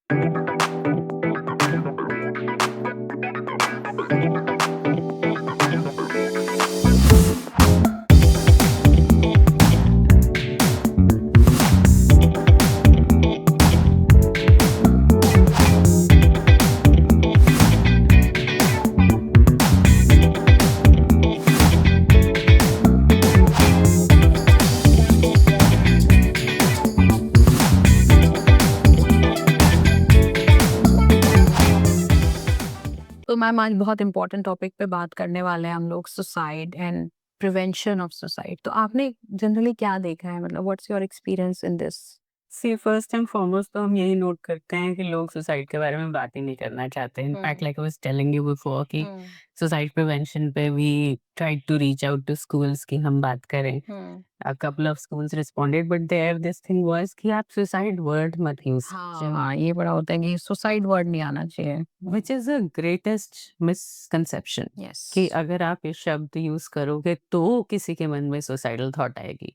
तो मैम आज बहुत इम्पोर्टेंट टॉपिक पे बात करने वाले हैं हम लोग, suicide and prevention of suicide. तो आपने जनरली क्या देखा है, मतलब what's your experience in this? See first and foremost तो हम यही नोट करते हैं कि लोग सुसाइड के बारे में बात ही नहीं करना चाहते। In fact like I was telling you before कि सुसाइड प्रिवेंशन पे we tried to reach out to schools की हम बात करें। A couple of schools responded, but there this thing was कि आप suicide word मत use हाँ, ये बड़ा होता है कि सुसाइड वर्ड नहीं आना चाहिए। which is the greatest misconception yes. कि अगर आप ये शब्द यूज करोगे तो किसी के मन में suicidal thought आएगी।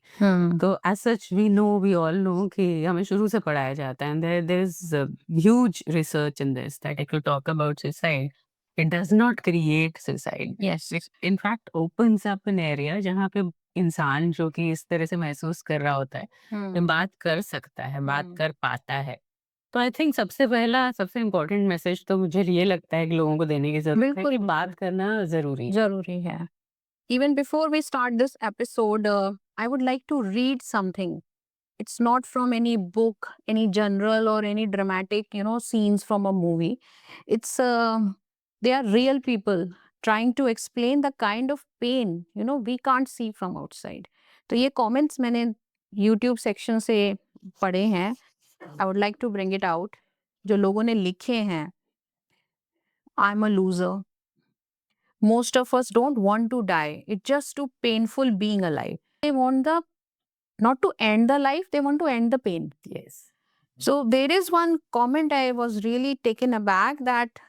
तो as such we all know कि हमें शुरू से पढ़ाया जाता है and there is a huge research in this that if you talk about suicide it does not create suicide. Yes. It in fact opens up an area जहाँ पे इंसान जो कि इस तरह से महसूस कर रहा होता है वो बात कर सकता है, बात कर पाता है। तो आई थिंक सबसे पहला सबसे इम्पोर्टेंट मैसेज तो मुझे ये लगता है कि लोगों को देने की जरूरत है बिल्कुल कि बात करना जरूरी है। जरूरी है। Even before we start this episode, I would like to read something. It's not from any book, any general or any dramatic, scenes from a movie. It's they are real people trying to explain the kind of pain, we can't see from outside. तो ये comments मैंने YouTube section से पढ़े हैं. I would like to bring it out. जो लोगों ने लिखे हैं. I'm a loser. Most of us don't want to die. It's just too painful being alive. They want the not to end the life, they want to end the pain. Yes. So there is one comment I was really taken aback that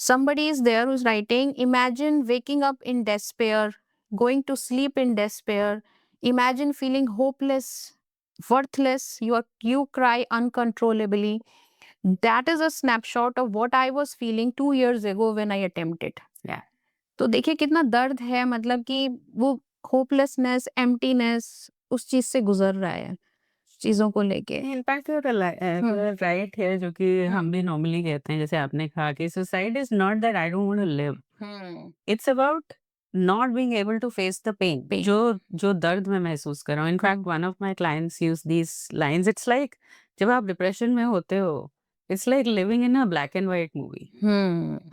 somebody is there who's writing, imagine waking up in despair, going to sleep in despair. Imagine feeling hopeless, worthless, you cry uncontrollably. That is a snapshot of what I was feeling 2 years ago when I attempted. Yeah. तो देखिए कितना दर्द है, मतलब कि वो hopelessness, emptiness उस चीज से गुजर रहा है, चीजों को लेके। इनफैक्ट राइट है जो कि हम भी नॉर्मली कहते हैं, जैसे आपने कहा कि suicide is not that I don't want to live, it's about not being able to face the pain. Pain. जो जो दर्द मैं महसूस कर रहा हूँ, in fact one of my clients use these lines, it's like जब आप डिप्रेशन में होते हो it's like living in a black and white movie.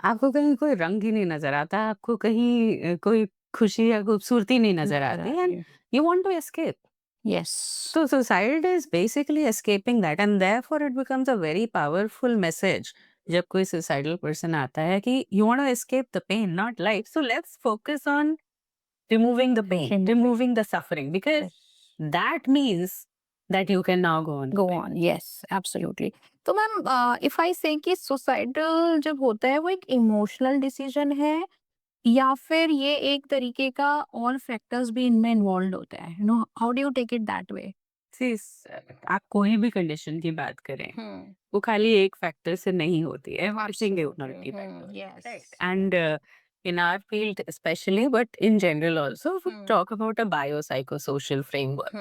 आपको कहीं कोई रंग ही नहीं नजर आता, आपको कहीं कोई खुशी या खूबसूरती नहीं नजर आती and you want to escape. Yes. So suicide is basically escaping that and therefore it becomes a very powerful message जब कोई suicidal person आता है कि you want to escape the pain, not life. So let's focus on removing the pain, removing the suffering, because that means that you can now go on. Go on, yes, absolutely. तो ma'am if I से कि suicidal जब होता है वो एक emotional decision है या फिर ये एक तरीके का और फैक्टर्स भी इनमें इन्वॉल्व होता है, how do you take it that way? See, आप कोई भी कंडीशन की बात करें वो खाली एक फैक्टर से नहीं होती है, everything is multi factor, yes. and in our field especially but in general also we talk about a biopsychosocial framework,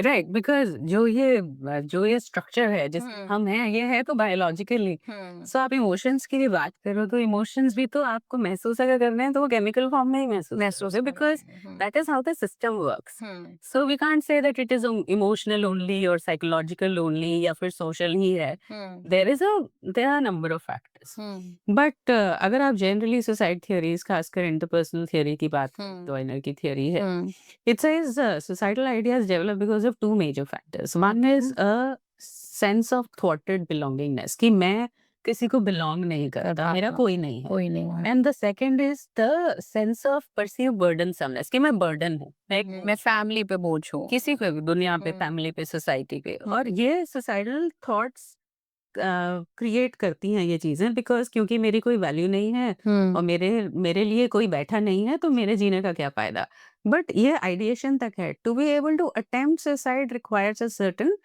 right? because जो ये स्ट्रक्चर है जिसमें हम हैं ये है तो बायोलॉजिकली। सो आप इमोशंस की भी बात करो तो इमोशंस भी तो आपको महसूस अगर करने हैं तो वो केमिकल फॉर्म में ही महसूस होते, because that is how the system works. So we can't say that it is emotional only और साइकोलॉजिकल ओनली या फिर सोशल ही है। There are number of factors. But अगर आप जनरली सुसाइड थियरीज खासकर इंटरपर्सनल थियरी की बात करें, डॉयनर की थियरी है, it says suicidal ideas develop because of two major factors. One is a sense of थॉटेड बिलोंगिंगनेस कि मैं किसी को बिलोंग नहीं करता, मेरा कोई नहीं है, कोई नहीं है। And the second is the sense of perceive burdensomeness कि मैं बर्डन हूँ, मैं फैमिली पे बोझ हूँ। किसी पे भी, दुनिया पे, फैमिली पे, सोसाइटी पे। और ये सुसाइडल थॉट्स क्रिएट करती हैं ये चीजें, बिकॉज क्योंकि मेरी कोई वैल्यू नहीं है और मेरे मेरे लिए कोई बैठा नहीं है तो मेरे जीने का क्या फायदा। बट ये आइडिएशन तक है। To be able to attempt suicide requires a certain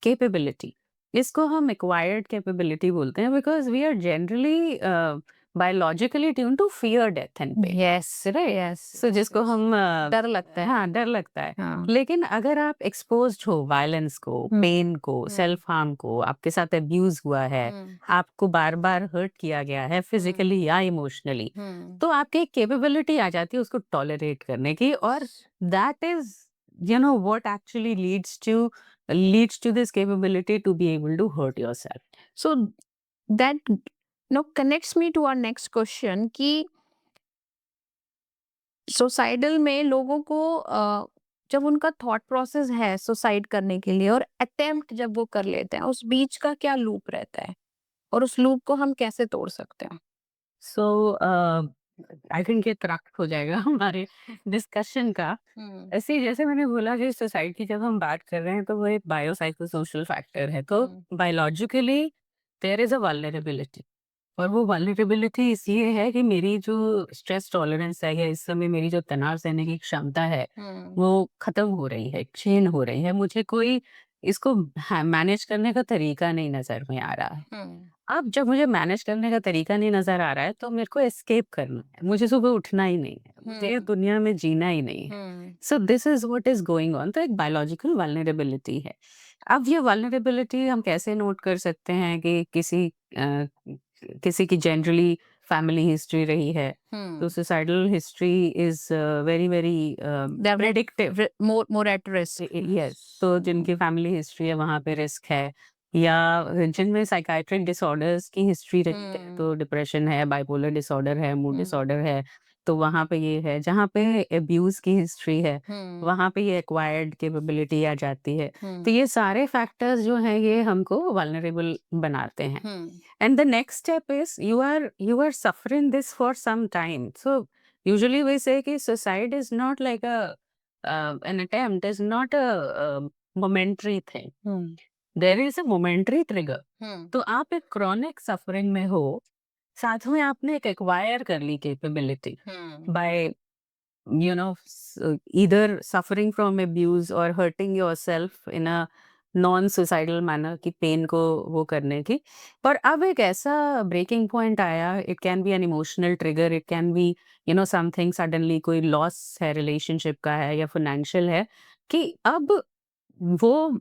capability इसको हम एक्वायर्ड कैपेबिलिटी बोलते हैं because we are generally biologically tune to fear death and pain. Yes right. Yes so जिसको हम डर लगता है। हाँ, डर लगता है। हाँ लेकिन अगर आप एक्सपोज्ड हो वायलेंस को, पेन को, सेल्फ हार्म को, आपके साथ अब्यूज हुआ है, आपको बार बार हर्ट किया गया है फिजिकली या इमोशनली, तो आपकी एक कैपेबिलिटी आ जाती है उसको टॉलरेट करने की, और that is what actually leads to this capability to be able to hurt yourself. so that connects me to our next question कि सोसाइडल में लोगों को जब उनका थॉट प्रोसेस है सुसाइड करने के लिए और अटेम्प्ट जब वो कर लेते हैं, उस बीच का क्या लूप रहता है और उस लूप को हम कैसे तोड़ सकते हैं? So आई थिंक ये तराक हो जाएगा हमारे डिस्कशन का। ऐसे जैसे मैंने बोला कि सोसाइटी की जब हम बात कर रहे हैं तो वो एक बायोसाइकोसोशल फैक्टर है, तो biologically there is a vulnerability, और वो वल्नरेबिलिटी इसलिए है कि मेरी जो स्ट्रेस टॉलरेंस है या इस समय मेरी जो तनाव सहने की क्षमता है वो खत्म हो रही है, क्षीण हो रही है, मुझे कोई इसको मैनेज करने का तरीका नहीं नजर में आ रहा है। अब जब मुझे मैनेज करने का तरीका नहीं नजर आ रहा है तो मेरे को एस्केप करना है, मुझे सुबह उठना ही नहीं है, मुझे इस दुनिया में जीना ही नहीं है। So this is what is going on. तो एक बायोलॉजिकल वल्नरेबिलिटी है। अब ये वल्नरेबिलिटी हम कैसे नोट कर सकते हैं कि किसी की जनरली फैमिली हिस्ट्री रही है, तो suicidal history is very very predictive, more at risk. Yes. तो जिनकी फैमिली हिस्ट्री है वहाँ पे रिस्क है, या जिनमें साइकाइट्रिक डिसऑर्डर्स की हिस्ट्री रही है, तो डिप्रेशन है, बाइपोलर डिसऑर्डर है, मूड डिसऑर्डर है, तो वहाँ पे ये है। जहाँ पे अब्यूज की हिस्ट्री है वहाँ पे ये एक्वायर्ड कैपेबिलिटी आ जाती है। तो ये सारे फैक्टर्स जो हैं ये हमको वल्नरेबल बनाते हैं। And the next step is you are suffering this for some time. So usually we say कि suicide is not like an attempt, is not a momentary thing. There is a momentary trigger. तो आप एक chronic suffering में हो, साथ में आपने एक acquire कर ली capability by either suffering from abuse or hurting yourself in a non suicidal manner की पेन को वो करने की। पर अब एक ऐसा ब्रेकिंग पॉइंट आया, it can be an emotional trigger, it can be something suddenly कोई लॉस है रिलेशनशिप का है या फाइनेंशियल है, कि अब वो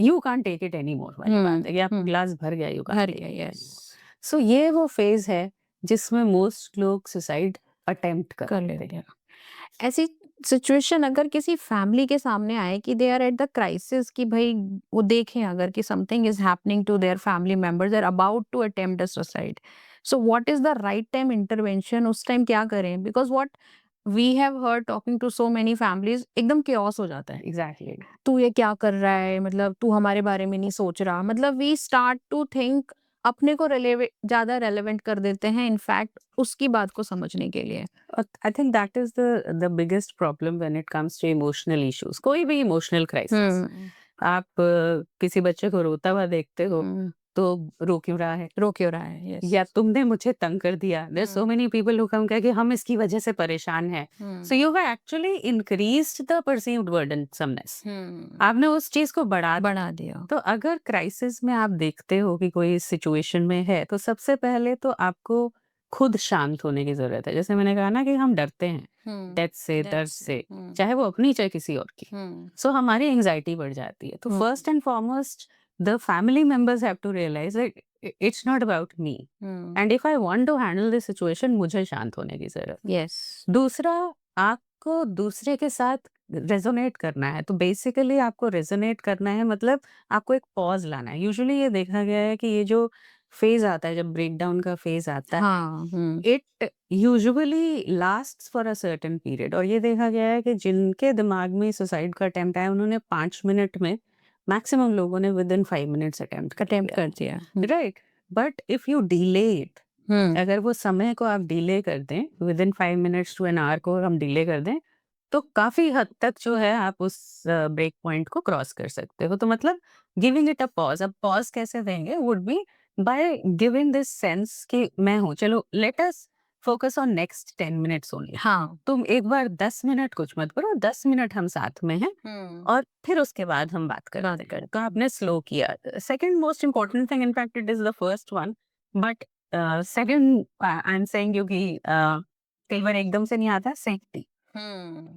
you can't take it any more वाली बात है कि आपका ग्लास भर गया, भर गया, यस। सो ये वो फेज है जिसमें मोस्ट लोग सुसाइड अटेम्प्ट कर लेते हैं। ऐसी सिचुएशन अगर किसी फैमिली के सामने आए कि they are at the crisis, कि भाई वो देखें अगर कि something is happening to their family members, they are about to attempt a suicide, so what is the right time intervention? उस टाइम क्या करें? Because what we have heard talking to so many families, एकदम chaos हो जाता है। Exactly. तू ये क्या कर रहा है, मतलब तू हमारे बारे में नहीं सोच रहा, मतलब वी स्टार्ट टू थिंक, अपने को ज्यादा रेलेवेंट कर देते हैं इनफैक्ट उसकी बात को समझने के लिए। I think that is the biggest problem when it comes to emotional issues. कोई भी इमोशनल क्राइसिस, आप किसी बच्चे को रोता हुआ देखते हो तो रो क्यों रहा है, yes. या तुमने मुझे तंग कर दिया। There's so many people who come कि हम इसकी वजह से परेशान हैं। So you have actually increased the perceived burdensomeness. आपने उस चीज को बढ़ा दिया। तो अगर क्राइसिस में आप देखते हो कि कोई सिचुएशन में है, तो सबसे पहले तो आपको खुद शांत होने की जरूरत है। जैसे मैंने कहा ना कि हम डरते हैं डेथ से, दर्द से, चाहे वो अपनी चाहे किसी और की, सो हमारी एंजाइटी बढ़ जाती है। तो first and foremost the family members have to realise that it's not about me, and if I want to handle this situation, मुझे शांत होने की जरूरत है। यस। दूसरा, आपको दूसरे के साथ रेजोनेट करना है। तो बेसिकली आपको रेजोनेट करना है, मतलब आपको एक पॉज लाना है। यूजुअली ये देखा गया है कि ये जो फेज आता है, जब ब्रेकडाउन का फेज आता है, it usually lasts for a certain period, और ये देखा गया है कि जिनके दिमाग में सुसाइड का अटेम्प्ट आया, उन्होंने 5 मिनट में, मैक्सिमम लोगों ने विद इन 5 मिनट्स अटेम्प्ट कर दिया। Right. But if you delay it, अगर वो समय को आप डिले कर दें, within 5 minutes to an hour को हम डिले कर दें, तो काफी हद तक जो है आप उस ब्रेक पॉइंट को क्रॉस कर सकते हो। तो मतलब गिविंग इट अ पॉज। अब पॉज कैसे देंगे? Would be by giving this sense कि मैं हूँ, चलो let us focus on next 10 minutes only. हाँ। तुम एक बार 10 मिनट कुछ मत करो, 10 मिनट हम साथ में हैं और फिर उसके बाद हम बात करते हैं। तो आपने स्लो किया। Second most important thing, in fact it is the first one, but second I am saying क्योंकि कई बार एकदम से नहीं आता, सेफ्टी।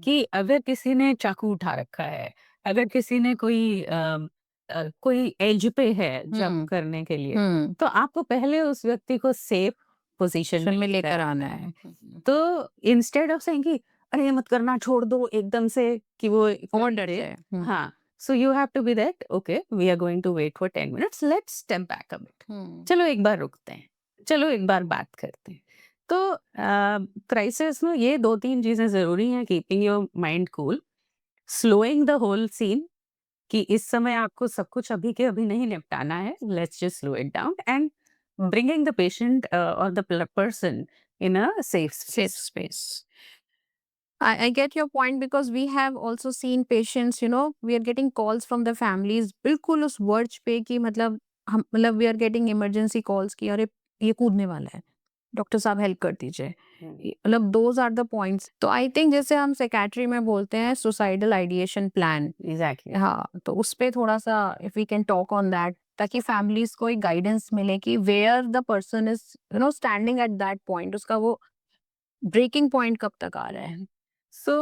कि अगर किसी ने चाकू उठा रखा है, अगर किसी ने कोई एज पे है जंप करने के लिए, तो आपको पहले उस व्यक्ति को सेफ पोजीशन में लेकर आना है। तो इंस्टेड ऑफ सेइंग कि अरे ये मत करना, छोड़ दो एकदम से, कि वो और डर जाए। हाँ, so you have to be that okay, we are going to wait for 10 minutes, let's step back a bit. चलो एक बार रुकते हैं, चलो एक बार बात करते हैं। तो क्राइसिस में ये 2-3 चीजें जरूरी हैं, keeping your mind cool, slowing the whole scene, कि इस समय आपको सब कुछ अभी के अभी नहीं निपटाना है, let's just slow it down, and bringing the patient or the person in a safe space. I get your point because we have also seen patients, we are getting calls from the families बिल्कुल उस verge पे कि मतलब we are getting emergency calls कि अरे ये कूदने वाला है, डॉक्टर साहब हेल्प कर दीजिए। मतलब दोज आर द पॉइंट्स। तो आई थिंक जैसे हम साइकेट्री में बोलते हैं सुसाइडल आइडिएशन प्लान, Exactly. हाँ, तो उस पे थोड़ा सा if we can talk on that, ताकि फैमिलीज को एक गाइडेंस मिले कि where the person is standing at that point, उसका वो ब्रेकिंग पॉइंट कब तक आ रहा है। So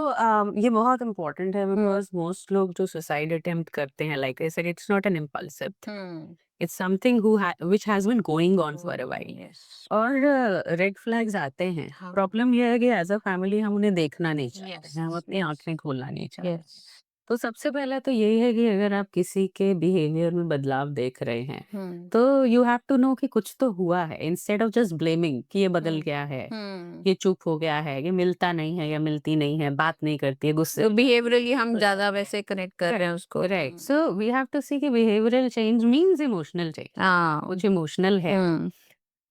ये बहुत इम्पोर्टेंट है बिकॉज मोस्ट लोग जो सुसाइड अटेम्प्ट करते हैं, like I said, it's not an impulsive, it's something which has been going on for a while, और रेड फ्लैग्स आते हैं। प्रॉब्लम ये है कि एज अ फैमिली हम उन्हें देखना नहीं चाहते हैं, हम अपनी आंखें खोलना नहीं चाहते। तो सबसे पहला तो यही है कि अगर आप किसी के बिहेवियर में बदलाव देख रहे हैं, तो यू हैव टू नो कि कुछ तो हुआ है, इंस्टेड ऑफ जस्ट ब्लेमिंग कि ये बदल गया है, ये चुप हो गया है, ये मिलता नहीं है या मिलती नहीं है, बात नहीं करती है, गुस्से। बिहेवियरली हम ज्यादा वैसे कनेक्ट कर रहे हैं उसको। Right, so we have to see कि behavioural change means emotional change, हाँ, कुछ इमोशनल है।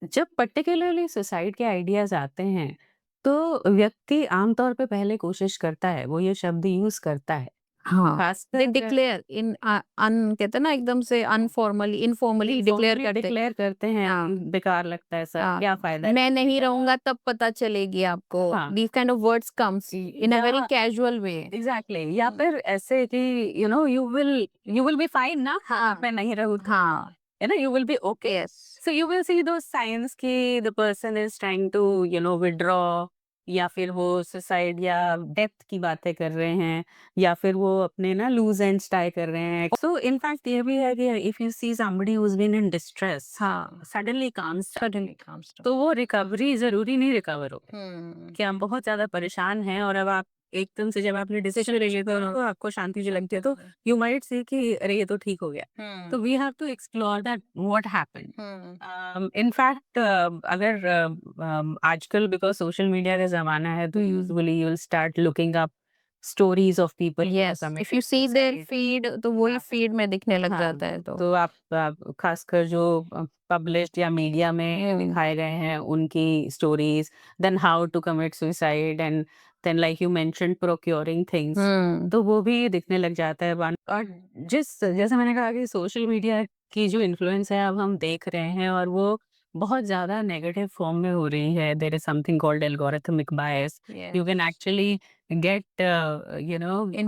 जब पर्टिकुलरली सुसाइड के आइडियाज आते हैं, तो व्यक्ति आमतौर पे पहले कोशिश करता है, वो ये शब्द यूज करता है, हाँ, खासकर they declare in कहते हैं ना एकदम से अनफॉर्मली इनफॉर्मली डिक्लेयर करते हैं, हाँ। बेकार लगता है सर, हाँ, क्या फायदा है? मैं नहीं रहूंगा तब पता चलेगी आपको। हाँ। These kind of words comes in a very या casual way। एग्जैक्टली, या फिर ऐसे कि यू विल बी फाइन ना, हाँ। मैं नहीं रहूँ, हाँ, है ना, you will be okay. yes, So you will see those signs कि the person is trying to withdraw, या फिर वो सुसाइड या डेथ की बातें कर रहे हैं, या फिर वो अपने ना लूज एंड्स टाई कर रहे हैं। So in fact ये भी है कि if you see somebody who's been in distress, हाँ, suddenly calms down, suddenly comes to। तो वो रिकवरी जरूरी नहीं रिकवर हो, कि हम बहुत ज्यादा परेशान हैं और अब आप एकदम से जब आपने डिसीजन ले लिया तो आपको शांति जो लगती है, तो यू माइट से कि अरे ये तो ठीक हो गया। तो we have to explore that what happened. In fact अगर आजकल बिकॉज सोशल मीडिया का जमाना है, तो usually you will start looking up stories of people. Yes, if you see their feed, तो वही फीड में दिखने लग जाता है। तो आप खासकर जो पब्लिश्ड या मीडिया में दिखाए गए हैं उनकी stories, then how to commit suicide, and then like you mentioned procuring things, तो वो भी दिखने लग जाता है। और जैसे मैंने कहा कि सोशल मीडिया की जो इन्फ्लुएंस है अब हम देख रहे हैं, और वो बहुत ज्यादा नेगेटिव फॉर्म में हो रही है। There is something called algorithmic bias, you can actually get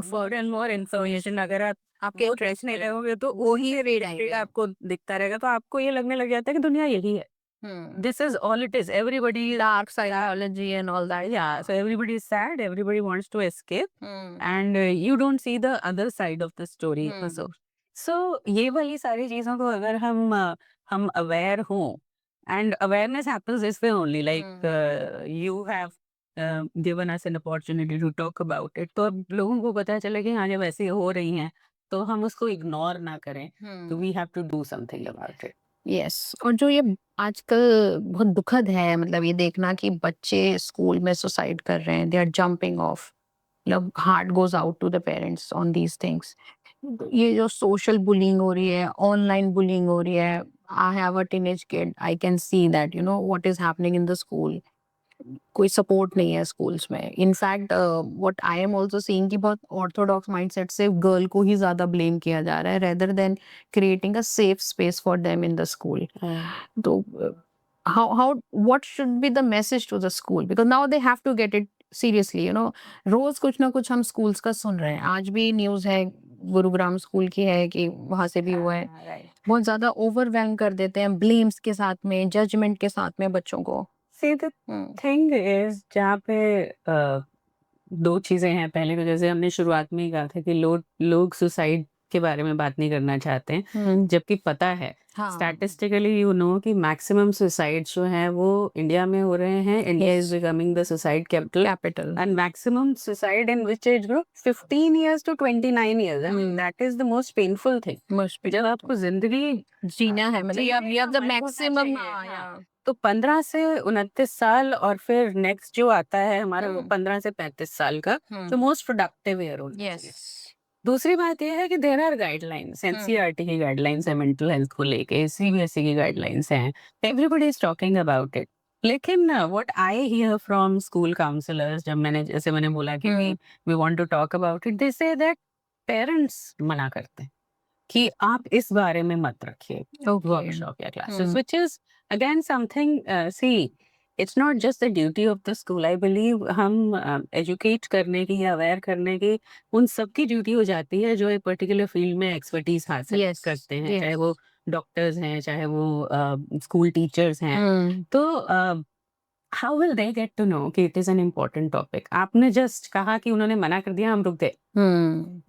more and more information। अगर आपके इंटरेस्ट नहीं रहोगे तो वही रीड आपको दिखता रहेगा, तो आपको ये लगने लग जाता है कि दुनिया यही है, this is all it is, everybody Dark psychology and all that। yeah, so everybody is sad, everybody wants to escape, and you don't see the other side of the story also। so ये वाली सारी चीजों को अगर हम aware हों, and awareness happens this way only, like you have given us an opportunity to talk about it, तो अब लोगों को पता चले कि हाँ जब ऐसे हो रही हैं तो हम उसको इग्नोर ना करें, तो we have to do something about it। Yes, और जो ये आजकल बहुत दुखद है, मतलब ये देखना कि बच्चे स्कूल में सुसाइड कर रहे हैं, दे आर जंपिंग ऑफ, मतलब heart goes out to the parents on these things. ये जो सोशल बुलिंग हो रही है, ऑनलाइन बुलिंग हो रही है, I have a teenage kid, I can see that what is happening in the school. कोई सपोर्ट नहीं है स्कूल्स में। In fact what I am also seeing कि बहुत ऑर्थोडॉक्स माइंडसेट से गर्ल को ही ज्यादा ब्लेम किया जा रहा है rather than creating a safe space for them in the school. तो how what should be the message to the school, because now they have to get it seriously, you know. रोज कुछ ना कुछ हम schools का सुन रहे हैं, आज भी न्यूज़ है गुरुग्राम स्कूल की है कि वहां से भी हुआ है। राइट बहुत ज्यादा ओवरवेलम कर देते हैं ब्लेम्स के साथ में, जजमेंट के साथ में बच्चों को। See the hmm thing is जहाँ पे दो चीजें हैं। पहले तो जैसे हमने शुरुआत में ही कहा था कि लोग सुसाइड के बारे में बात नहीं करना चाहते हैं, जबकि पता है हाँ स्टैटिस्टिकली यू नो कि मैक्सिमम सुसाइड जो हैं वो इंडिया में हो रहे हैं। India is Yes. Becoming the suicide capital capital. and maximum suicide in which age group 15 years to 29 years. I mean, Hmm. that is the most painful thing. Must be जब आपको जिंदगी जीना है, मतलब you have the हमें होना maximum। चाहिए, हाँ, हाँ। yeah. तो 15 से 29 साल और फिर नेक्स्ट जो आता है हमारा वो 15 से 35 साल का, जो मोस्ट प्रोडक्टिव ईयर होना चाहिए। यस। दूसरी बात ये है कि देयर आर गाइडलाइंस, एनसीईआरटी की गाइडलाइंस है मेंटल हेल्थ को लेके, सीबीएसई की गाइडलाइंस हैं, everybody is talking about it. लेकिन what I hear from school counsellors, जब मैंने बोला कि we want to talk about it, they say that parents मना करते हैं कि आप इस बारे में मत रखिए Okay. वर्कशॉप या classes, which is again something see it's not just the duty of the school. I believe हम एजुकेट करने की या अवेयर करने की उन सबकी ड्यूटी हो जाती है जो एक पर्टिकुलर फील्ड में एक्सपर्टीज हासिल Yes, करते हैं, yes. चाहे वो डॉक्टर्स हैं, चाहे वो स्कूल टीचर्स हैं। तो how will they get to know कि it is an important topic? आपने जस्ट कहा कि उन्होंने मना कर दिया, हम रुक गए।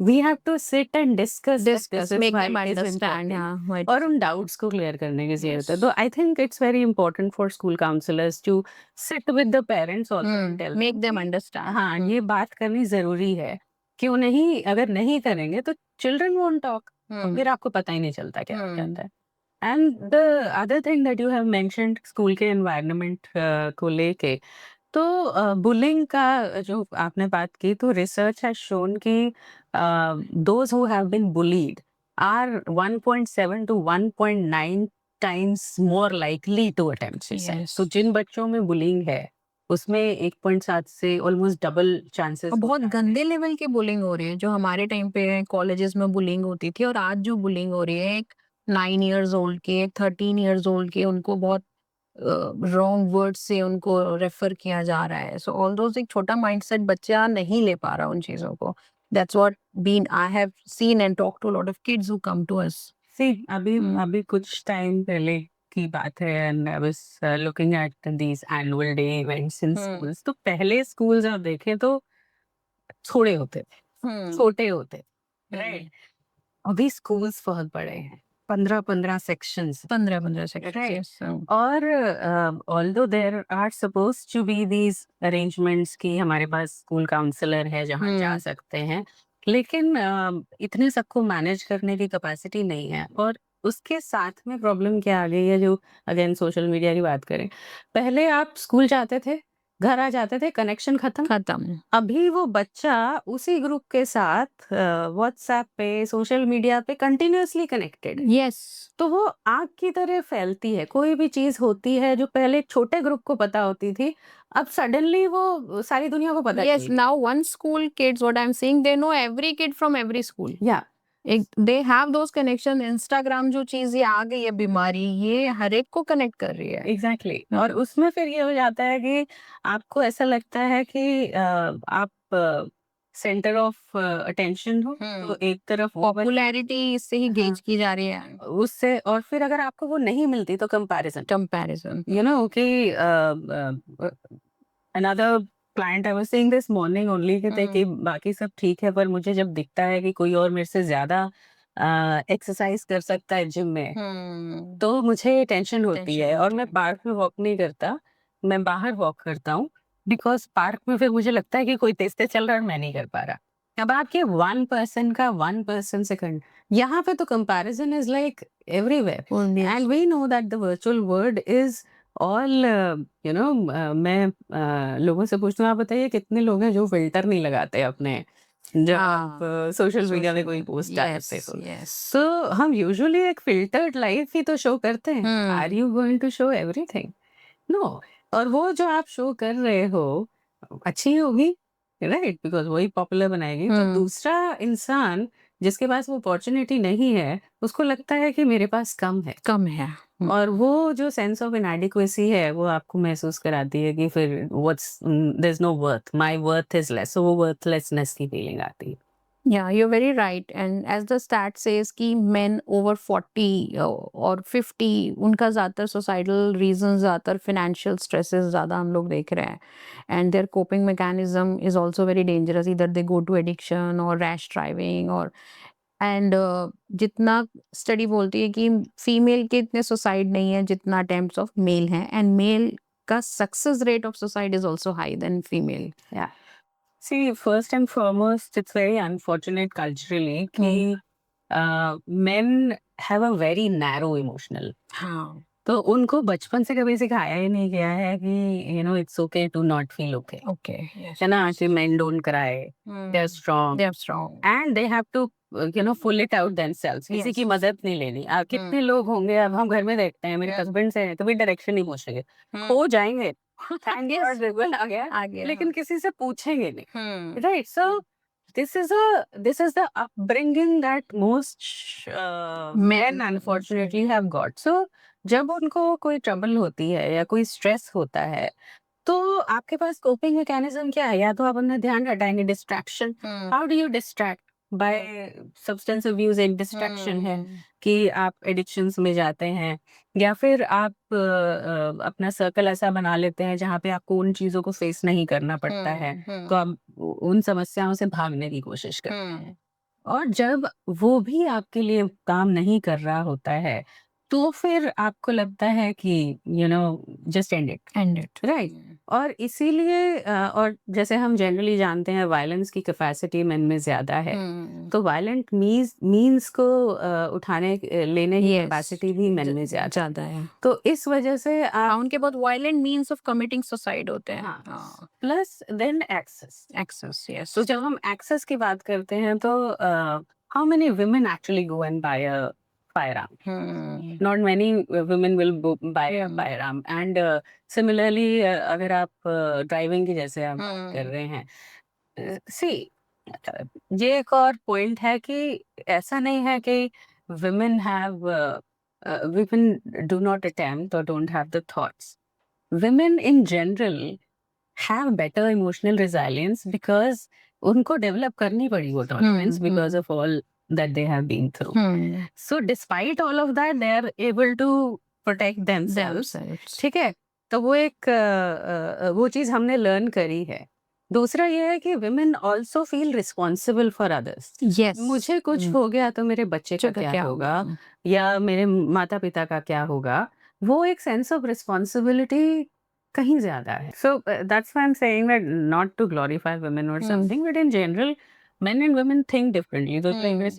We have to sit and discuss that this Discuss, is make why them it is understand, important. yeah, why it और is- उन डाउट्स को क्लियर करने की जरूरत है। Yes. तो I think it's very important for school counsellors to sit with the parents also and tell make them understand। हाँ, ये बात करनी जरूरी है। क्यों नहीं? अगर नहीं करेंगे तो चिल्ड्रन वोंट टॉक, फिर आपको पता ही नहीं चलता क्या हो जाता है। And the other thing that you have mentioned school के एनवायरनमेंट को लेके, तो बुलिंग का जो आपने बात की, तो रिसर्च हैज शोन कि those who have been bullied are 1.7 to 1.9 times more likely to attempt suicide. Yes. तो जिन बच्चों में बुलिंग है उसमें 1.7 से ऑलमोस्ट डबल चांसेस। और बहुत गंदे लेवल की बुलिंग हो रही है, जो हमारे टाइम पे कॉलेजेस में बुलिंग होती थी, और आज जो बुलिंग हो रही है, एक 9 years ओल्ड के, एक 13 years ओल्ड के, उनको बहुत रॉन्ग वर्ड से उनको रेफर किया जा रहा है। सो ऑल दोज, एक छोटा माइंडसेट बच्चा नहीं ले पा रहा उन चीजों को। That's what been I have seen and talk to lot of kids who come to us. See अभी कुछ टाइम पहले की बात है, and I was looking at these annual day events in schools. तो पहले स्कूल्स आप देखें तो थोड़े होते थे, छोटे होते थे, राइट? अभी स्कूल्स बहुत बड़े हैं, 15-15 सेक्शंस, 15 सेक्शन। Right. और although there are suppose to be these arrangements कि हमारे पास स्कूल काउंसलर है जहाँ जा सकते हैं, लेकिन इतने सबको मैनेज करने की कैपेसिटी नहीं है। और उसके साथ में प्रॉब्लम क्या आ गई है, जो अगेन सोशल मीडिया की बात करें, पहले आप स्कूल जाते थे, घर आ जाते थे, कनेक्शन खत्म। अभी वो बच्चा उसी ग्रुप के साथ व्हाट्सएप पे, सोशल मीडिया पे कंटिन्यूअसली कनेक्टेड। यस। तो वो आग की तरह फैलती है। कोई भी चीज होती है जो पहले एक छोटे ग्रुप को पता होती थी, अब सडनली वो सारी दुनिया को पता Yes, चल गई। now one school kids, what I'm saying, they know every kid from every school. या They have those connection। Instagram जो चीज ये आ गई है बीमारी, ये हर एक को कनेक्ट कर रही है। एग्जैक्टली और उसमें फिर ये हो जाता है कि आपको ऐसा लगता है कि आप सेंटर ऑफ अटेंशन हो, तो एक तरफ वो पॉपुलैरिटी इससे ही गेज की जा रही है। उससे, और फिर अगर आपको वो नहीं मिलती तो कंपैरिजन। you know कि another client I was saying this morning only कि बाकी सब ठीक है, पर मुझे जब दिखता है कि कोई और मेरे से ज्यादा एक्सरसाइज कर सकता है जिम में, तो मुझे टेंशन होती है। और मैं पार्क में वॉक नहीं करता, मैं बाहर वॉक करता हूँ, बिकॉज पार्क में फिर मुझे लगता है कि कोई तेज तेज चल रहा है और मैं नहीं कर पा रहा। अब आपके 1% से यहाँ पे तो comparison is like everywhere, and we know that the virtual world is all you know. मैं लोगों से पूछती हूँ, आप बताइए कितने लोग हैं जो फिल्टर नहीं लगाते अपने, जब आप सोशल मीडिया में कोई पोस्ट डालते हो। तो हम यूजुअली एक फिल्टर्ड लाइफ ही तो शो करते हैं। Are you going to show everything? No. और वो जो आप शो कर रहे हो अच्छी होगी, राइट, बिकॉज वही पॉपुलर बनाएगी। तो दूसरा इंसान जिसके पास वो अपॉर्चुनिटी नहीं है, उसको लगता है कि मेरे पास कम है। और वो जो सेंस ऑफ इनएडिक्वेसी है, वो आपको महसूस कराती है कि फिर there is no worth, my worth is less, so वो वर्थलेसनेस की फीलिंग आती है। Yeah, you're very right. And as the stat says कि men over 40 और 50 उनका ज़्यादातर societal reasons, ज़्यादातर financial stresses ज़्यादा हम लोग देख रहे हैं. And their coping mechanism is also very dangerous. Either they go to addiction or rash driving or and जितना स्टडी बोलती है कि फीमेल के इतने सुसाइड नहीं है जितना अटेम्प्ट्स ऑफ मेल हैं, एंड मेल का success rate of suicide is also high than female. Yeah. See, first and foremost, it's very unfortunate culturally कि men have a very narrow emotional. हाँ. तो उनको बचपन से कभी सिखाया ही नहीं गया है कि it's okay to not feel okay, Okay. Yes. है ना, कि men don't cry, they are strong, They are strong. and they have to pull it out themselves. किसी Yes. की मदद नहीं लेनी. कितने लोग होंगे, अब हम घर में देखते हैं, मेरे Yeah. हस्बैंड से कभी डायरेक्शन नहीं पूछेंगे, खो जाएंगे, थैंक Yes. गॉड रिबन आ गया, आगे. लेकिन किसी से पूछेंगे नहीं. Hmm. Right. So this is the upbringing that most men unfortunately have got. So जब उनको कोई ट्रबल होती है या कोई स्ट्रेस होता है, तो आपके पास कोपिंग मैकेनिज्म क्या है? या तो आप अपना ध्यान हटाएंगे, distraction. How do you distract? Bye substance abuse एक डिस्ट्रैक्शन है कि आप एडिक्शंस में जाते हैं, या फिर आप अपना सर्कल ऐसा बना लेते हैं जहाँ पे आपको उन चीजों को फेस नहीं करना पड़ता है, तो आप उन समस्याओं से भागने की कोशिश करते हैं. और जब वो भी आपके लिए काम नहीं कर रहा होता है, तो फिर आपको लगता है कि just and it. End it. Right. और इसीलिए और जैसे हम जनरली जानते हैं वायलेंस की कैपेसिटी मेन में ज्यादा है, तो वायलेंट मीन्स को लेने की Yes. कैपेसिटी भी मेन में ज्यादा है. तो इस वजह से हाँ, उनके बहुत violent means of committing suicide होते हैं. हाँ. Plus then access. Access. Yes. तो जब हम एक्सेस की बात करते हैं, तो how many women actually go and buy a firearm? Not many women will buy a firearm. And similarly, अगर आप ड्राइविंग की जैसे आप बात कर रहे हैं, सी ये एक और पॉइंट है कि ऐसा नहीं है कि women have women do not attempt or don't have the thoughts. Women in general have better emotional resilience because उनको डेवलप करनी पड़ी वो tolerance because of all that they have been through. So despite all of that, they are able to protect themselves. ठीक है, तो वो एक वो चीज हमने लर्न करी है. दूसरा ये है कि women also feel responsible for others. Yes. मुझे कुछ हो गया तो मेरे बच्चे का क्या होगा, या मेरे माता पिता का क्या होगा, वो एक सेंस ऑफ रिस्पॉन्सिबिलिटी कहीं ज्यादा है. So that's why I'm saying that not to glorify women or something, but in general men and women think differently. So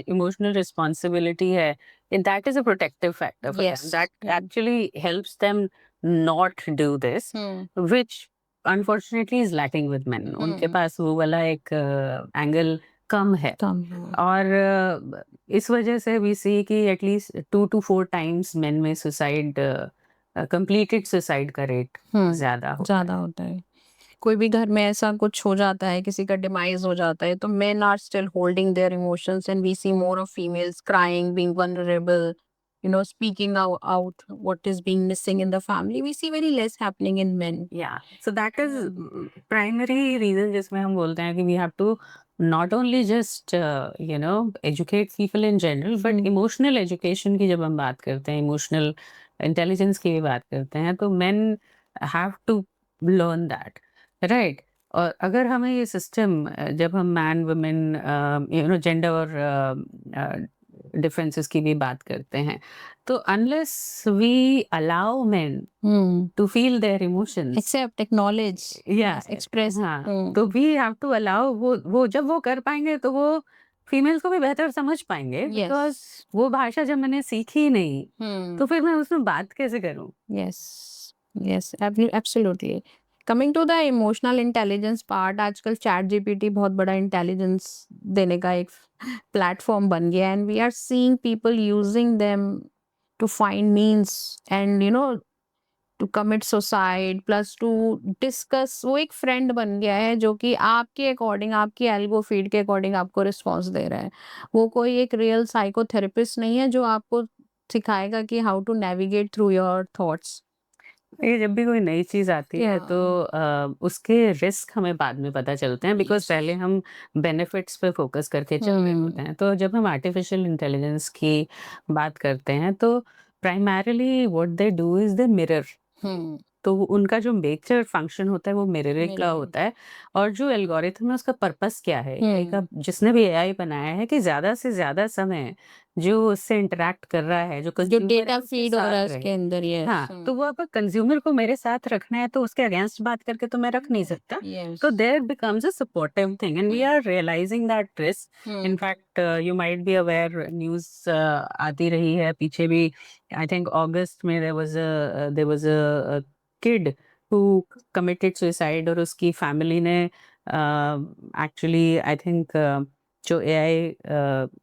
emotional responsibility है, and that is a protective factor for Yes. them. That actually helps them not do this, which unfortunately is lacking with men. उनके पास वो वाला एक angle कम है. और इस वजह से we see कि at least 2 to 4 times men में suicide कंप्लीटेड सुसाइड का रेट ज्यादा होता है. कोई भी घर में ऐसा कुछ हो जाता है, किसी का डिमाइज हो जाता है, तो men are still holding their emotions and we see more of females crying, being vulnerable, speaking out what is being missing in the family. We see very less happening in men. Yeah, so that is primary reason जिसमें हम बोलते हैं कि we have to not only just educate people in general, but emotional education की जब हम बात करते हैं, emotional intelligence की भी बात करते हैं, तो men have to learn that, right? और अगर हमें ये सिस्टम, जब हम मैन वुमेन जेंडर और डिफरेंसेस की भी बात करते हैं, तो unless we allow men to feel their emotions, Accept, acknowledge, express. हाँ, तो we have to allow, वो जब वो कर पाएंगे तो वो फीमेल्स को भी बेहतर समझ पाएंगे, बिकॉज वो भाषा जब मैंने सीखी ही नहीं, तो फिर मैं उसमें बात कैसे करूं? yes, absolutely. Coming to the emotional intelligence part, आजकल चैट जीपीटी बहुत बड़ा इंटेलिजेंस देने का एक प्लेटफॉर्म बन गया, and we are seeing people using them to find means and to commit suicide plus to discuss, वो एक फ्रेंड बन गया है जो कि आपके अकॉर्डिंग, आपकी एल्गो फीड के अकॉर्डिंग आपको रिस्पॉन्स दे रहा है। वो कोई एक रियल साइकोथेरेपिस्ट नहीं है जो आपको सिखाएगा कि how to navigate through your thoughts. ये जब भी कोई नई चीज़ आती है तो उसके रिस्क हमें बाद में पता चलते हैं, बिकॉज़ Yes. पहले हम बेनिफिट्स पे फ़ोकस करके चल रहे होते हैं। तो जब हम आर्टिफ़िशियल इंटेलिजेंस की बात करते हैं तो primarily what they do is they mirror. तो उनका जो मेजर फंक्शन होता है वो मिररिंग का मिररिंग। होता है। और जो एल्गोरिथम है उसका पर्पस क्या है, एआई का जिसने भी एआई बनाया है, कि ज़्यादा से ज़्यादा समय जो उससे इंटरैक्ट कर रहा है, जो जो कंज्यूमर है डेटा उसके फीड हो रहा साथ है उसके रहे। अंदर, यस। हाँ, तो वो अब कंज्यूमर को मेरे साथ रखना है तो उसके अगेंस्ट बात करके तो मैं रख नहीं सकता। यस। तो there becomes a supportive thing and we are realising that risk. In fact you might be aware, news आती रही है पीछे भी। आई थिंक अगस्त में there was a kid who committed suicide, और उसकी फैमिली ने एक्चुअली आई थिंक जो एआई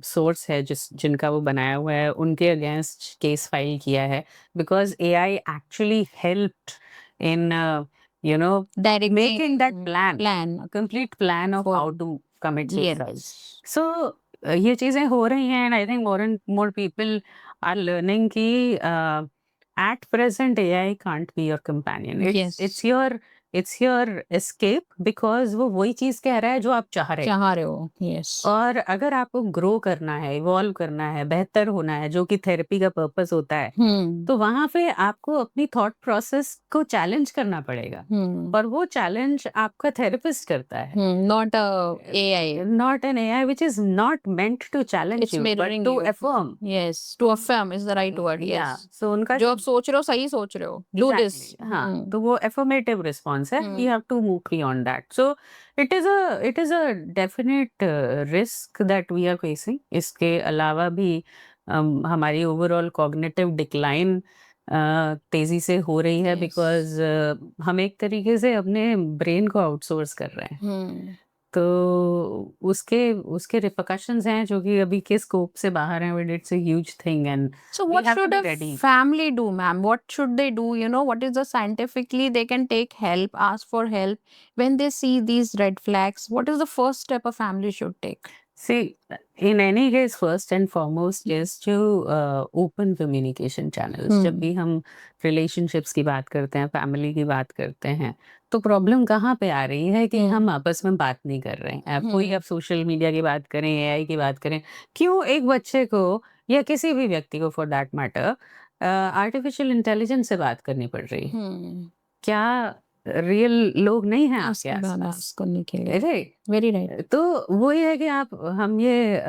सोर्स है जिनका वो बनाया हुआ है उनके अगेंस्ट केस फाइल किया है, because AI actually helped in directly making that plan, plan a complete plan of For- how to commit suicide. Yes. So ये चीजें हो रही हैं, and I think more and more people are learning कि at present AI can't be your companion. Yes. It's your escape, because वो वही चीज कह रहा है जो आप चाह रहे हो। चाह रहे हो, यस। और अगर आपको ग्रो करना है, इवॉल्व करना है, बेहतर होना है, जो कि थेरेपी का पर्पस होता है, तो वहाँ पे आपको अपनी थॉट प्रोसेस को चैलेंज करना पड़ेगा। और वो चैलेंज आपका थेरेपिस्ट करता है, not AI. Not an AI which is not meant to challenge it's you but mirroring to you. affirm. Yes, to affirm is the right word. Yeah, yes, so उनका जो आप सोच रहे हो सही सोच रहे हो, डू दिस। Exactly. हाँ, तो वो affirmative response है. We have to move beyond that. So it is a definite risk that we are facing. इसके अलावा भी हमारी overall cognitive decline तेजी से हो रही है, Yes. because हम एक तरीके से अपने ब्रेन को आउटसोर्स कर रहे हैं। तो उसके उसके रिpercussions हैं जो कि अभी के स्कोप से बाहर हैं, but it's a huge thing and So we what have to should be a ready. family do, ma'am? What should they do? What is the scientifically they can take help, ask for help when they see these red flags? What is the first step a family should take? See, in any case, first and foremost is to open communication channels. जब भी हम relationships की बात करते हैं, family की बात करते हैं, तो प्रॉब्लम कहाँ पे आ रही है कि हम आपस में बात नहीं कर रहे हैं। कोई आप सोशल मीडिया की बात करें, एआई की बात करें, क्यों एक बच्चे को या किसी भी व्यक्ति को for that matter artificial intelligence से बात करनी पड़ रही है? क्या रियल लोग नहीं हैं आपके आसपास? करने के लिए। राइट। Very right. तो वही है कि हम ये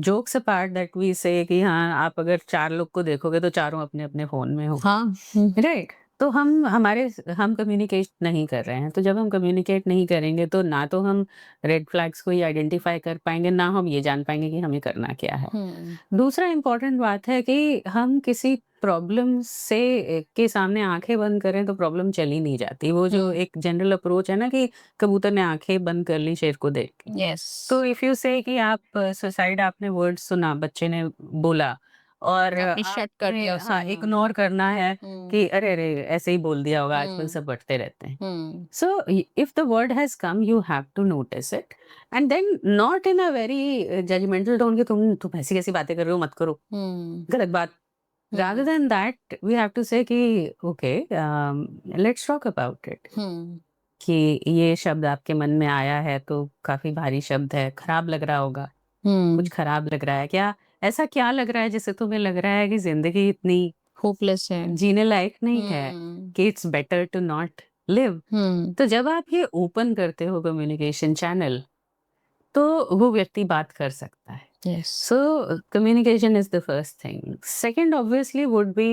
जोक्स अपार्ट दैट वी से कि हाँ, आप अगर 4 लोग को देखोगे तो चारों अपने-अपने फ़ोन में हो। हाँ। राइट। तो हम कम्युनिकेट नहीं कर रहे हैं। तो जब हम कम्युनिकेट नहीं करेंगे तो ना तो हम रेड फ्लैग्स को ही आइडेंटिफ़ाई कर पाएँगे, ना हम ये जान पाएँगे कि हमें करना क्या है। दूसरा इम्पोर्टेंट बात है कि हम किसी प्रॉब्लम के सामने आँखें बंद करें तो प्रॉब्लम चली नहीं जाती। वो जो एक जनरल अप्रोच है ना कि कबूतर ने आँखें बंद कर ली शेर को देख के। यस। तो इफ यू से कि आप सुसाइड आपने वर्ड सुना, बच्चे ने बोला और आपने शट कर आपने दिया हाँ, उसे। इग्नोर करना है कि अरे, अरे! ऐसे ही बोल दिया होगा, आजकल सब बँटते रहते हैं। So if the word has come, you have to notice it, and then not in a very judgmental tone कि तुम ऐसी कैसी बातें कर रहे हो, मत करो, गलत बात। Rather than that, we have to say कि okay, let's talk about it. कि ये शब्द आपके मन में आया है तो काफी भारी शब्द है, खराब लग रहा होगा, कुछ खराब लग रहा है क्या? ऐसा क्या लग रहा है जिससे तुम्हें लग रहा है कि जिंदगी इतनी होपलेस है। जीने लायक नहीं है, कि it's better to not live? तो जब आप ये ओपन करते हो कम्युनिकेशन चैनल, तो वो व्यक्ति बात कर सकता है। Yes. So communication is the first thing. Second obviously would be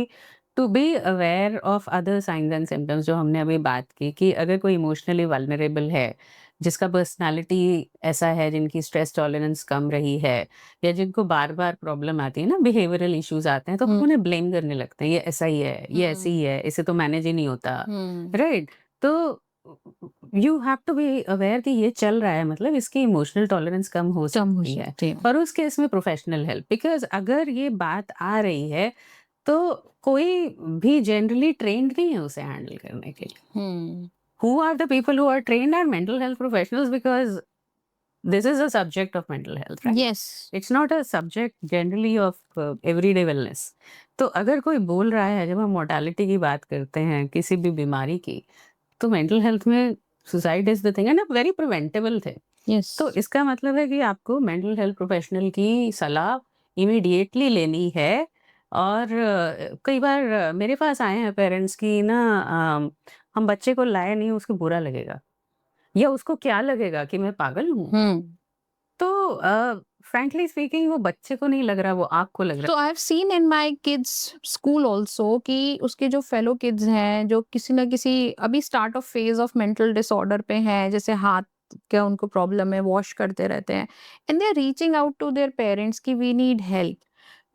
to be aware of other signs and symptoms, जो हमने अभी बात की कि अगर कोई इमोशनली वल्नरेबल है, जिसका पर्सनालिटी ऐसा है, जिनकी स्ट्रेस टॉलरेंस कम रही है, या जिनको बार-बार प्रॉब्लम आती है ना, बिहेवियरल इश्यूज आते हैं, तो हम उन्हें ब्लेम करने लगते हैं, ये ऐसा ही है, ये ऐसी ही है, इसे तो मैनेज ही नहीं होता, राइट? तो you have to be aware कि ये चल रहा है, मतलब इसकी इमोशनल टॉलरेंस कम हो सकती है। और उस केस में प्रोफेशनल हेल्प, बिकॉज अगर ये बात आ रही है तो कोई भी जनरली ट्रेंड नहीं है उसे हैंडल करने के लिए. Who are the people who are trained are mental health professionals, because this is a subject of mental health, right? Yes. It's not a subject generally of everyday wellness. तो अगर कोई बोल रहा है, जब हम मोर्टालिटी की बात करते हैं किसी भी बीमारी की, तो मेंटल हेल्थ में suicide is the thing and a very preventable thing. Yes. तो इसका मतलब है कि आपको मेंटल हेल्थ प्रोफेशनल की सलाह इमीडिएटली लेनी है. और कई बार मेरे पास आए हैं पेरेंट्स की ना, हम बच्चे को लाए नहीं, उसको बुरा लगेगा या उसको क्या लगेगा कि मैं पागल हूँ. तो फ्रैंकली स्पीकिंग वो बच्चे को नहीं लग रहा, वो आपको लग रहा तो आई have seen in my kids school also कि उसके जो फेलो किड्स हैं, जो किसी ना किसी अभी start of phase of mental disorder पे हैं, जैसे हाथ का उनको प्रॉब्लम है, वॉश करते रहते हैं, and they are reaching out to their parents कि we need help.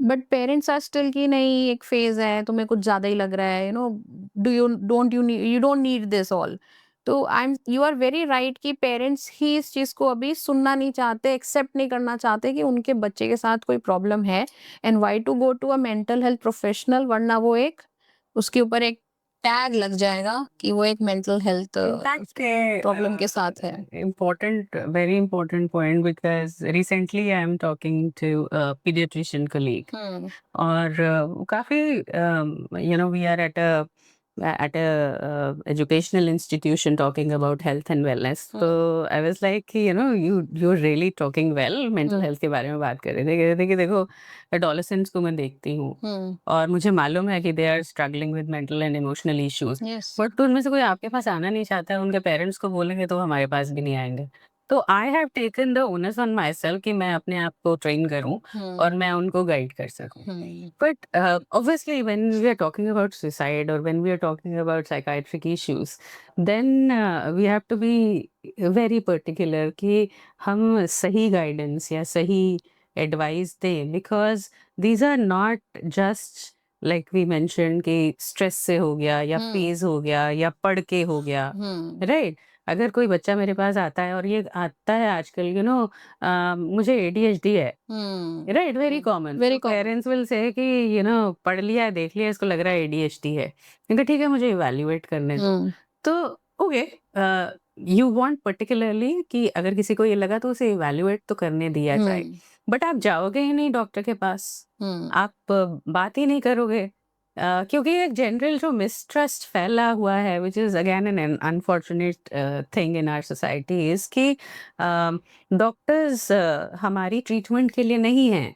But parents are still कि नहीं, एक फेज है, तुम्हें कुछ ज्यादा ही लग रहा है, you don't need this all. तो यू आर वेरी राइट कि पेरेंट्स ही इस चीज को अभी सुनना नहीं चाहते, एक्सेप्ट नहीं करना चाहते कि उनके बच्चे के साथ कोई प्रॉब्लम है, and why to go to a mental health professional, वरना वो एक उसके ऊपर एक टैग लग जाएगा कि वो एक मेंटल हेल्थ प्रॉब्लम के साथ है. important, very important point, because recently I am talking to a pediatrician colleague. और काफी we are at a educational institution talking about health and wellness. So I was like, you're really talking well. mental health के बारे में बात कर रहे थे, कह रहे थे कि देखो adolescents को मैं देखती हूँ और मुझे मालूम है कि they are struggling with mental and emotional issues. Yes. But तो उनमें से कोई आपके पास आना नहीं चाहता है, उनके पेरेंट्स को बोलेंगे तो हमारे पास भी नहीं आएंगे. तो I have taken the onus on my self कि मैं अपने आप को ट्रेन करूं और मैं उनको गाइड कर सकूं. But obviously when we are talking about suicide और when we are talking about psychiatric issues, then we have to be very particular कि हम सही गाइडेंस या सही एडवाइस दें, because these are not just like we mention कि stress से हो गया या फेज हो गया या पढ़ के हो गया, राइट. अगर कोई बच्चा मेरे पास आता है और ये आता है आजकल, मुझे ADHD है, right, very common. Very common. Parents will say कि पढ़ लिया है, देख लिया, इसको लग रहा है ADHD है, क्योंकि ठीक है मुझे इवैल्यूएट करने दो. तो ओके, यू वांट पर्टिकुलरली कि अगर किसी को ये लगा तो उसे इवैल्यूएट तो करने दिया जाए, बट आप जाओगे ही नहीं डॉक्टर के पास, आप बात ही नहीं करोगे. क्योंकि एक जनरल जो मिसट्रस्ट फैला हुआ है, which is again an unfortunate thing in our society, is कि डॉक्टर्स हमारी ट्रीटमेंट के लिए नहीं है,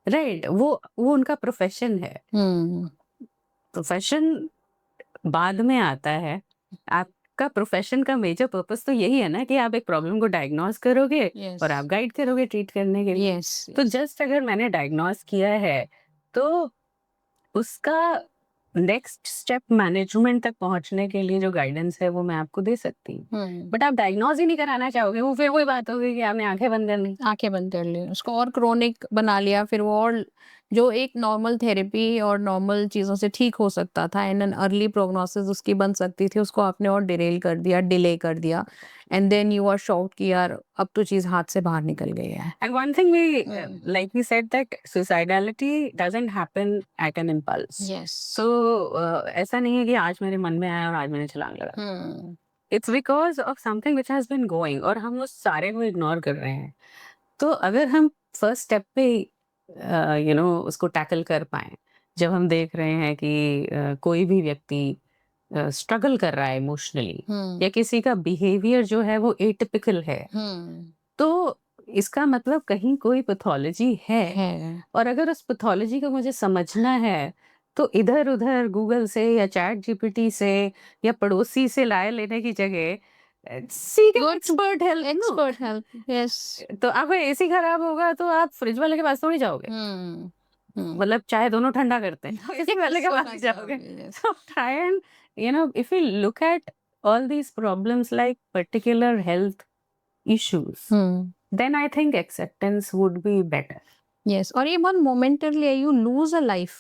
राइट. वो उनका प्रोफेशन है. प्रोफेशन बाद में आता है. आपका प्रोफेशन का मेजर पर्पस तो यही है ना कि आप एक प्रॉब्लम को डायग्नोज करोगे Yes. और आप गाइड करोगे ट्रीट करने के लिए. Yes. तो जस्ट अगर मैंने डायग्नोज किया है तो उसका नेक्स्ट स्टेप मैनेजमेंट तक पहुंचने के लिए जो गाइडेंस है वो मैं आपको दे सकती हूँ. बट आप डायग्नोज ही नहीं कराना चाहोगे, वो फिर वही बात होगी कि आपने आंखें बंद कर ली. आंखें बंद कर ली, उसको और क्रोनिक बना लिया, फिर वो और जो एक नॉर्मल थेरेपी और नॉर्मल चीज़ों से ठीक हो सकता था, इन एन अर्ली प्रोग्नोसिस उसकी बन सकती थी, उसको आपने और डिरेल कर दिया, डिले कर दिया, and then you are shocked कि यार अब तो चीज़ हाथ से बाहर निकल गई है. And one thing like we said, that suicidality doesn't happen at an impulse. Yes. So ऐसा नहीं है कि आज मेरे मन में आया और आज मैंने छलांग लगा. It's because of something which has been going, और हम उस सारे को इग्नोर कर रहे हैं. तो अगर हम फर्स्ट स्टेप पे उसको टैकल कर पाए, जब हम देख रहे हैं कि कोई भी व्यक्ति स्ट्रगल कर रहा है इमोशनली, या किसी का बिहेवियर जो है वो एटिपिकल है, तो इसका मतलब कहीं कोई पैथोलॉजी है. और अगर उस पैथोलॉजी को मुझे समझना है तो इधर उधर गूगल से या चैट GPT से या पड़ोसी से राय लेने की जगह seek expert help. Expert help. Yes. तो आपका AC खराब होगा तो आप फ्रिज वाले के पास थोड़ी जाओगे, मतलब चाय दोनों ठंडा करते हैं, AC वाले के पास जाओगे. So try and if you look at all these problems like particular health issues, then I think acceptance would be better. Yes. और ये बहुत मोमेंटरली है, यू लूज अ लाइफ.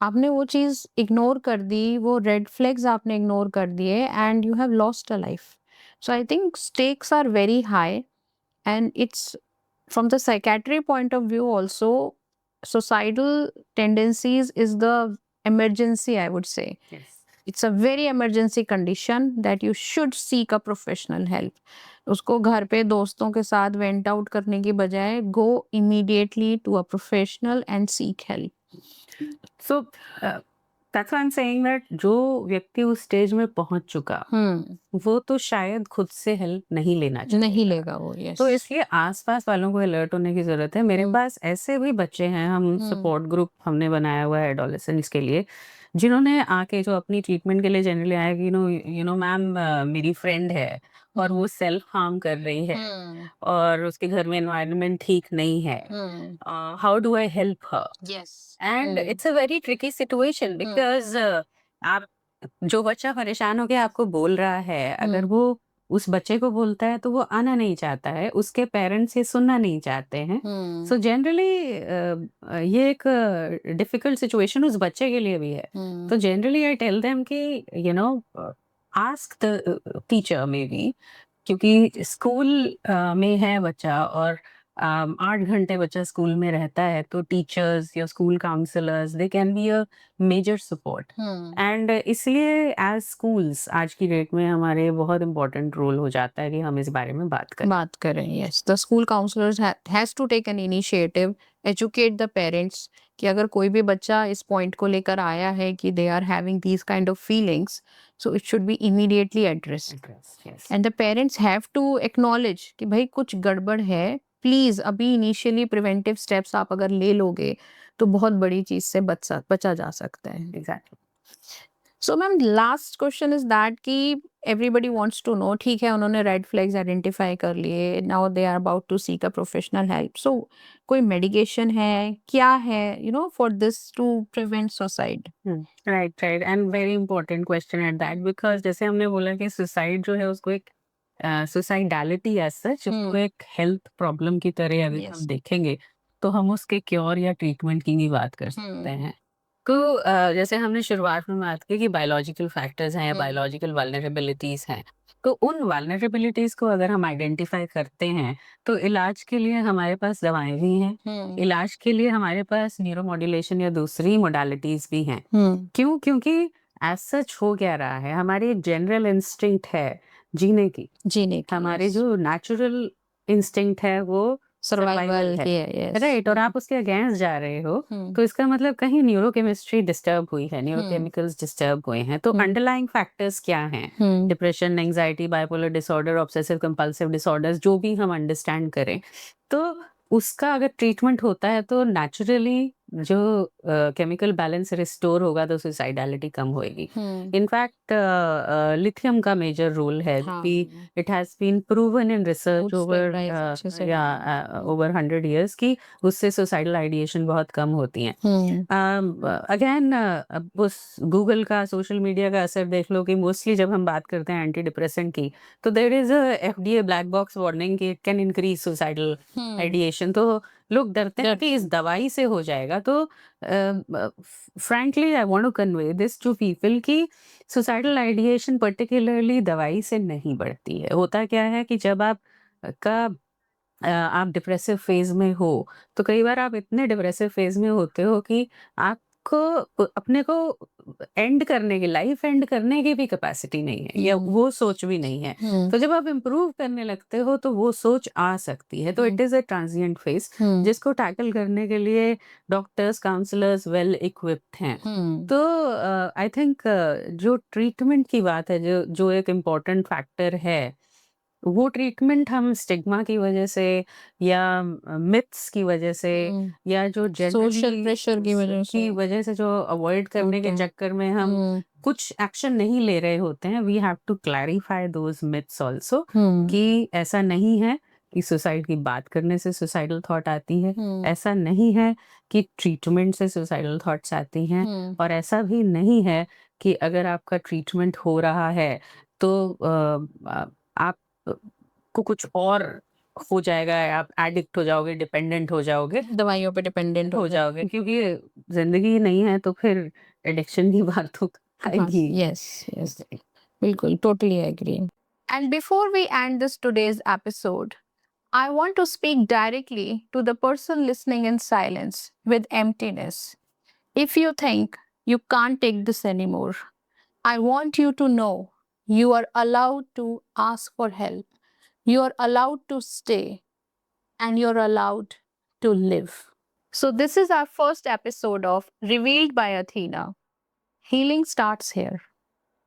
आपने वो चीज इग्नोर कर दी, वो रेड फ्लैग्स आपने इग्नोर कर दिए, and you have lost a life. So I think stakes are very high, and it's from the psychiatry point of view also, suicidal tendencies is the emergency, I would say. Yes. It's a very emergency condition that you should seek a professional help. उसको घर पे दोस्तों के साथ went out करने की बजाय go immediately to a professional and seek help. So that's why I'm saying that जो व्यक्ति उस स्टेज में पहुंच चुका वो तो शायद खुद से हेल्प नहीं लेना चाहिए, नहीं लेगा वो, yes. तो इसलिए आसपास वालों को अलर्ट होने की जरूरत है। मेरे पास ऐसे भी बच्चे हैं, हम सपोर्ट ग्रुप हमने बनाया हुआ है एडोलेसेंट्स के लिए, जिन्होंने आके जो अपनी ट्रीटमेंट के लिए जनरली आया कि यू नो मैम मेरी फ्रेंड है और वो सेल्फ हार्म कर रही है और उसके घर में एनवायरनमेंट ठीक नहीं है, how do I help her? Yes. And it's a very tricky situation because आप जो बच्चा परेशान होकर आपको बोल रहा है, अगर वो उस बच्चे को बोलता है तो वो आना नहीं चाहता है, उसके पेरेंट्स ये सुनना नहीं चाहते हैं। सो जनरली ये एक डिफिकल्ट सिचुएशन उस बच्चे के लिए भी है। तो जनरली आई टेल देम कि you know ask the teacher may be, क्योंकि स्कूल में है बच्चा और 8 घंटे बच्चा स्कूल में रहता है, तो टीचर्स या school counsellors they can be a major support. And इसलिए एज स्कूल्स आज की डेट में हमारे बहुत इंपॉर्टेंट रोल हो जाता है कि हम इस बारे में बात करें। Yes, the school counsellors has to take an initiative, educate the parents कि अगर कोई भी बच्चा इस पॉइंट को लेकर आया है कि they are having these kind of feelings, so it should be immediately addressed and the parents have to acknowledge कि भाई कुछ गड़बड़ है, प्लीज अभी इनिशियली प्रिवेंटिव स्टेप्स आप अगर ले लोगे तो बहुत बड़ी चीज से बचा जा सकता है। Exactly. So ma'am last question is that कि एवरीबडी वांट्स टू नो, ठीक है उन्होंने रेड फ्लैग्स आइडेंटिफाई कर लिए, now they are about to seek a professional help, so कोई मेडिकेशन है, क्या है for this to prevent suicide? Right and very important question at that, because जैसे हमने बोला कि सुसाइड जो है उसको एक सुसाइडैलिटी एज सच उसको एक हेल्थ प्रॉब्लम की तरह अगर हम देखेंगे तो हम उसके क्योर या ट्रीटमेंट की भी बात कर सकते हैं। तो जैसे हमने शुरुआत में बात की कि बायोलॉजिकल फैक्टर्स हैं या बायोलॉजिकल वल्नरेबिलिटीज हैं, तो उन वल्नरेबिलिटीज को अगर हम आइडेंटिफाई करते हैं तो इलाज के लिए हमारे पास दवाएं भी हैं, इलाज के लिए हमारे पास न्यूरोमॉड्यूलेशन या दूसरी मोडालिटीज भी हैं। क्यों? क्योंकि एज सच हो क्या रहा है, हमारी जनरल इंस्टिंक्ट है जीने की, हमारे जो नेचुरल इंस्टिंक्ट है वो सर्वाइवल है, राइट। और आप उसके अगेंस्ट जा रहे हो तो इसका मतलब कहीं न्यूरोकेमिस्ट्री डिस्टर्ब हुई है, न्यूरोकेमिकल्स डिस्टर्ब हुए हैं। तो अंडरलाइंग फैक्टर्स क्या हैं? Depression, anxiety, bipolar disorder, obsessive compulsive disorders, जो भी हम अंडरस्टैंड करें, तो उसका अगर ट्रीटमेंट होता है तो नेचुरली जो केमिकल बैलेंस रिस्टोर होगा तो सुसाइडैलिटी कम होएगी। इनफैक्ट लिथियम का मेजर रोल है कि it has been proven in research over over 100 years कि उससे सुसाइडल आइडिएशन बहुत कम होती हैं। अगेन उस गूगल का, सोशल मीडिया का असर देख लो कि मोस्टली जब हम बात करते हैं एंटी डिप्रेसेंट की तो there is a FDA black box warning कि it can increase suicidal ideation. तो लोग डरते हैं कि इस दवाई से हो जाएगा। तो frankly I want to convey this to people कि सुसाइडल आइडिएशन पर्टिकुलरली दवाई से नहीं बढ़ती है। होता क्या है कि जब आप डिप्रेसिव फेज में हो तो कई बार आप इतने डिप्रेसिव फेज में होते हो कि आपको अपने को एंड करने की, लाइफ एंड करने की भी कैपेसिटी नहीं है या वो सोच भी नहीं है। तो जब आप इम्प्रूव करने लगते हो तो वो सोच आ सकती है। तो it is a transient phase जिसको टैकल करने के लिए डॉक्टर्स, काउंसलर्स वेल इक्विप्ड हैं। तो आई थिंक जो ट्रीटमेंट की बात है, जो एक इम्पोर्टेंट फैक्टर है, वो ट्रीटमेंट हम स्टिग्मा की वजह से या मिथ्स की वजह से या जो सोशल प्रेशर की वजह से जो अवॉइड करने के चक्कर में हम कुछ एक्शन नहीं ले रहे होते हैं। We have to clarify those myths also कि ऐसा नहीं है कि सुसाइड की बात करने से सुसाइडल थॉट आती है, ऐसा नहीं है कि ट्रीटमेंट से सुसाइडल थॉट्स आती हैं, और ऐसा भी नहीं है कि अगर आपका ट्रीटमेंट हो रहा है तो आप को कुछ और हो जाएगा, आप एडिक्ट हो जाओगे, डिपेंडेंट हो जाओगे, दवाइयों पे डिपेंडेंट हो जाओगे। क्योंकि जिंदगी नहीं है तो फिर एडिक्शन की बात तो आएगी। यस बिल्कुल, totally agree. And before we end this today's episode, I want to speak directly to the person listening in silence with emptiness. If you think You can't take this anymore. I want you to know you are allowed to ask for help. You are allowed to stay and you're allowed to live. So, this is our first episode of Revealed by Athena. Healing starts here.